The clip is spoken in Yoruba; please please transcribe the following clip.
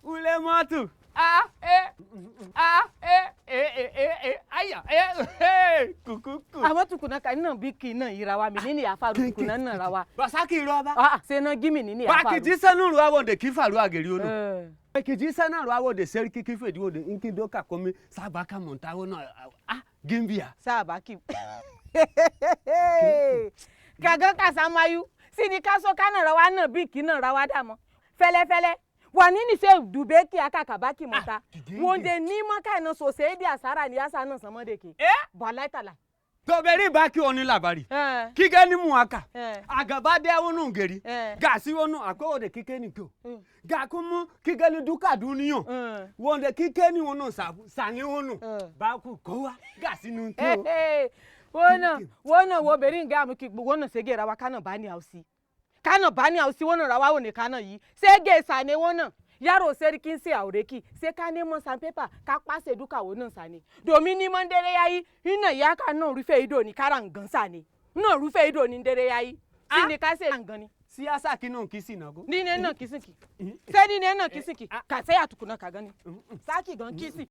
Ule matu. Aya. Kukuku. Ama tukuna ka ina biki na irawa menene ya faru tukuna nan rawa. Ba saki ro ba. Sai na gimi ne ya faru. Ba ki ji sanu ruwa wonde ki faru ageri ono. Ki ji sanu ruwa wonde seriki ki fedi wonde inki doka komi sabaka monta wono. Gimbia. Sabaki. Kaga ka samayu. Sini kaso kana rawa na biki na rawa da mo. Fele. Wanini sai dube ki aka kabaki mota wonde ni maka na sosai da asara ni yasa nan sama da ke wallahi tala to beri baki oni labari ki gani mu aka agaba de wonu ngeri ga si wonu akowo de kike ni ko ga kumu ki gani duka duniyo wonde kike ni wonu sani wonu ba ku kowa ga sinu ko wona wo beri nga mu ki wona segera wa kana bani hausi kana bani hausi wannan rawa wone kana yi sai ge sane wannan yaro sarkin sai aure ki sai ka nemo sanpepa ka kwase duka wannan sane domin ni man dare yayi ina ya ka nan rufe ido ni karan gansa ne nan rufe ido ni dare yayi sini ka sai gani siyasa kinon kisi na go ni ne nan kisin ki sai ni ne nan kisin ki ka sai atukuna ka gani saki gan kisi